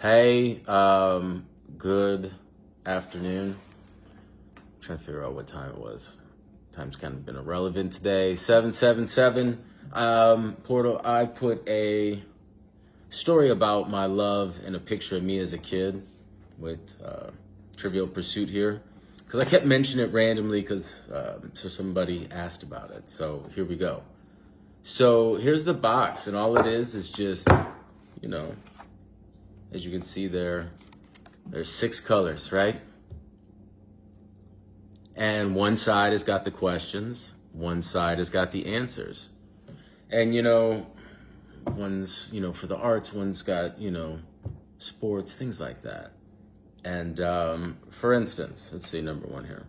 Hey, good afternoon. I'm trying to figure out what time it was. Time's kind of been irrelevant today. 777 Portal. I put a story about my love and a picture of me as a kid with Trivial Pursuit here. Because I kept mentioning it randomly because so somebody asked about it. So here we go. So here's the box, and all it is just, you know, as you can see there's 6 colors, right? And one side has got the questions, one side has got the answers. And, one's, for the arts, one's got, sports, things like that. And for instance, let's see number 1 here.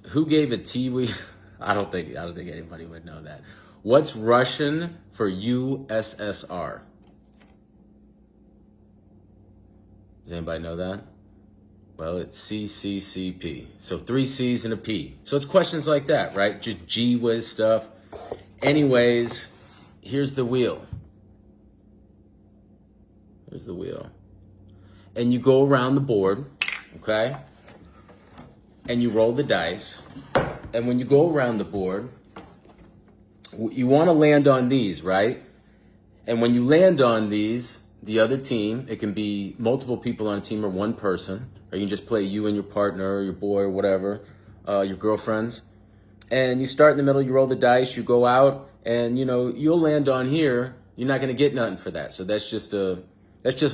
Who gave a Tiwi? I don't think anybody would know that. What's Russian for USSR? Does anybody know that? Well, it's CCCP. So 3 C's and a P. So it's questions like that, right? Just gee whiz stuff. Anyways, here's the wheel. Here's the wheel. And you go around the board, okay? And you roll the dice. And when you go around the board, you want to land on these, right? And when you land on these, the other team, it can be multiple people on a team or one person, or you can just play you and your partner, or your boy, or whatever, your girlfriends. And you start in the middle, you roll the dice, you go out, and you'll land on here. You're not going to get nothing for that. So that's just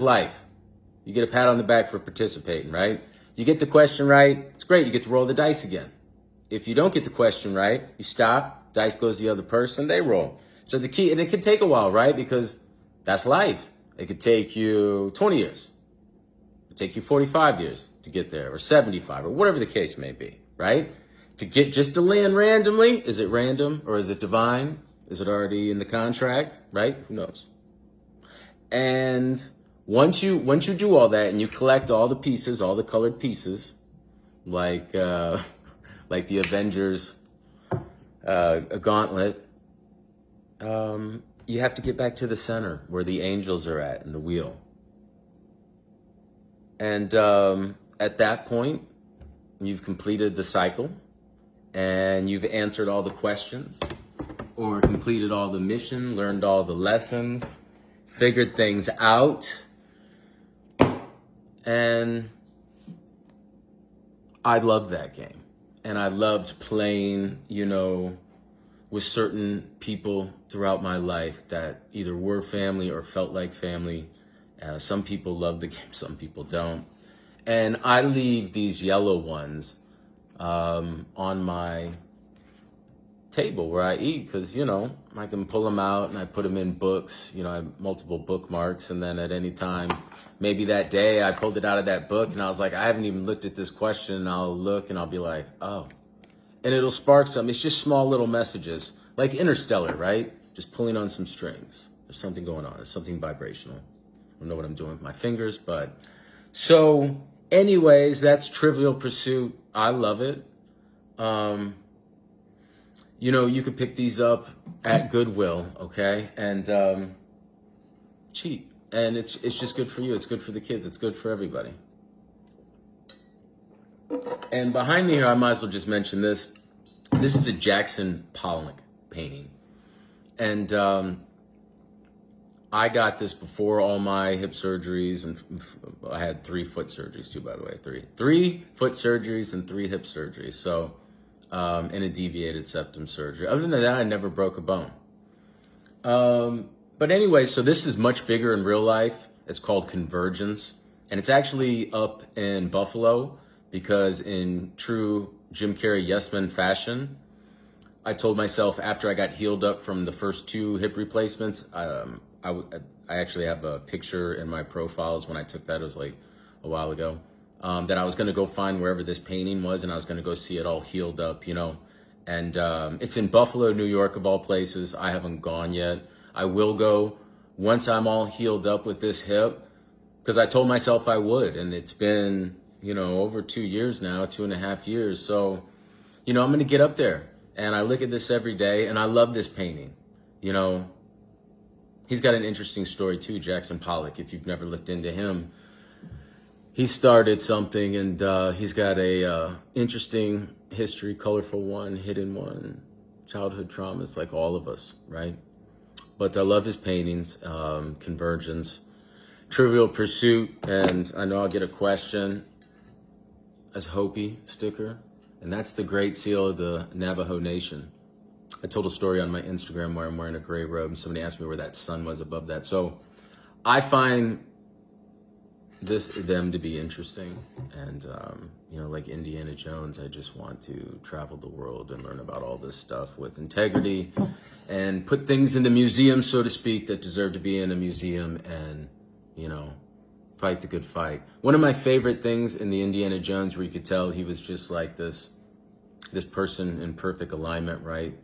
life. You get a pat on the back for participating, right? You get the question right, it's great. You get to roll the dice again. If you don't get the question right, you stop. Dice goes to the other person, they roll. So the key, and it could take a while, right? Because that's life. It could take you 20 years. It could take you 45 years to get there, or 75, or whatever the case may be, right? Just to land randomly, is it random or is it divine? Is it already in the contract, right? Who knows? And once you do all that and you collect all the pieces, all the colored pieces, like the Avengers a gauntlet, you have to get back to the center where the angels are at in the wheel. And at that point, you've completed the cycle and you've answered all the questions or completed all the mission, learned all the lessons, figured things out. And I loved that game. And I loved playing, with certain people throughout my life that either were family or felt like family. Some people love the game, some people don't. And I leave these yellow ones on my table where I eat because, I can pull them out and I put them in books. I have multiple bookmarks, and then at any time, maybe that day I pulled it out of that book and I was like, I haven't even looked at this question, and I'll look and I'll be like, oh. And it'll spark something. It's just small little messages, like Interstellar, right? Just pulling on some strings. There's something going on. There's something vibrational. I don't know what I'm doing with my fingers, but so anyways, that's Trivial Pursuit. I love it. You could pick these up at Goodwill, okay? And cheap. And it's just good for you. It's good for the kids. It's good for everybody. And behind me here, I might as well just mention this. This is a Jackson Pollock painting. And I got this before all my hip surgeries. And I had 3 foot surgeries too, by the way. 3 foot surgeries and 3 hip surgeries. So, and a deviated septum surgery. Other than that, I never broke a bone. But anyway, so this is much bigger in real life. It's called Convergence. And it's actually up in Buffalo. Because in true Jim Carrey yes men fashion, I told myself after I got healed up from the first 2 hip replacements, I actually have a picture in my profiles when I took that, it was like a while ago, that I was going to go find wherever this painting was and I was going to go see it all healed up, And it's in Buffalo, New York, of all places. I haven't gone yet. I will go once I'm all healed up with this hip, because I told myself I would, and it's been over 2 years now, 2.5 years. So, I'm going to get up there, and I look at this every day, and I love this painting. He's got an interesting story too, Jackson Pollock. If you've never looked into him, he started something, and he's got a interesting history, colorful one, hidden one, childhood traumas like all of us, right? But I love his paintings, Convergence, Trivial Pursuit, and I know I'll get a question as Hopi sticker, and that's the Great Seal of the Navajo Nation. I told a story on my Instagram where I'm wearing a gray robe, and somebody asked me where that sun was above that. So I find them to be interesting, and you know, like Indiana Jones, I just want to travel the world and learn about all this stuff with integrity and put things in the museum, so to speak, that deserve to be in a museum, and, you know, fight the good fight. One of my favorite things in the Indiana Jones, where you could tell he was just like this person in perfect alignment, right?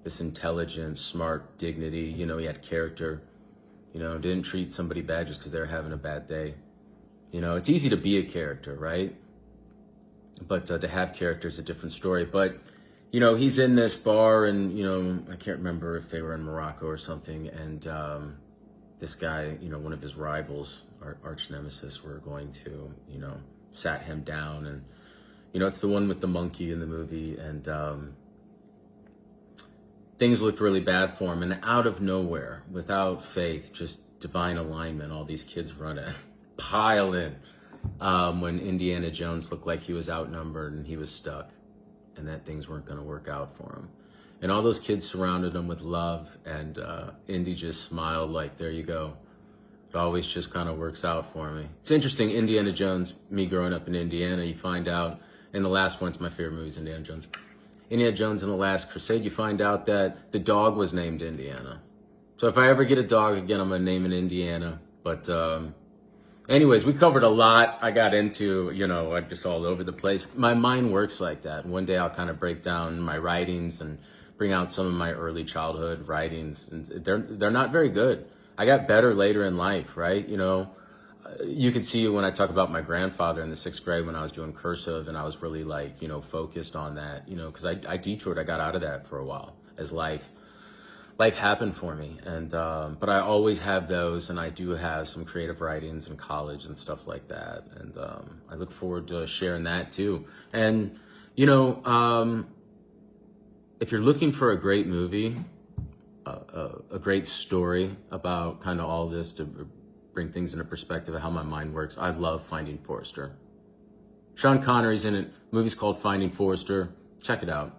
This intelligence, smart, dignity, you know, he had character, you know, didn't treat somebody bad just because they're having a bad day. You know, it's easy to be a character, right? But to have character is a different story. But, you know, he's in this bar, and, you know, I can't remember if they were in Morocco or something. And this guy, you know, one of his rivals, arch nemesis, were going to, you know, sat him down. And, you know, it's the one with the monkey in the movie. And things looked really bad for him. And out of nowhere, without faith, just divine alignment, all these kids run in. Pile in when Indiana Jones looked like he was outnumbered and he was stuck, and that things weren't going to work out for him. And all those kids surrounded him with love, and Indy just smiled like, there you go. It always just kind of works out for me. It's interesting, Indiana Jones, me growing up in Indiana, you find out, in the last one, it's my favorite movie, is Indiana Jones. Indiana Jones and the Last Crusade, you find out that the dog was named Indiana. So if I ever get a dog again, I'm going to name it Indiana. But anyways, we covered a lot. I got into, you know, just all over the place. My mind works like that. One day I'll kind of break down my writings and bring out some of my early childhood writings. And they're not very good. I got better later in life, right? You know, you can see when I talk about my grandfather in the 6th grade when I was doing cursive, and I was really like, you know, focused on that, you know, because I detoured. I got out of that for a while as life happened for me. And but I always have those, and I do have some creative writings in college and stuff like that, and I look forward to sharing that too. And you know, if you're looking for a great movie, a great story about kind of all this to bring things into perspective of how my mind works, I love Finding Forrester. Sean Connery's in it. The movie's called Finding Forrester. Check it out.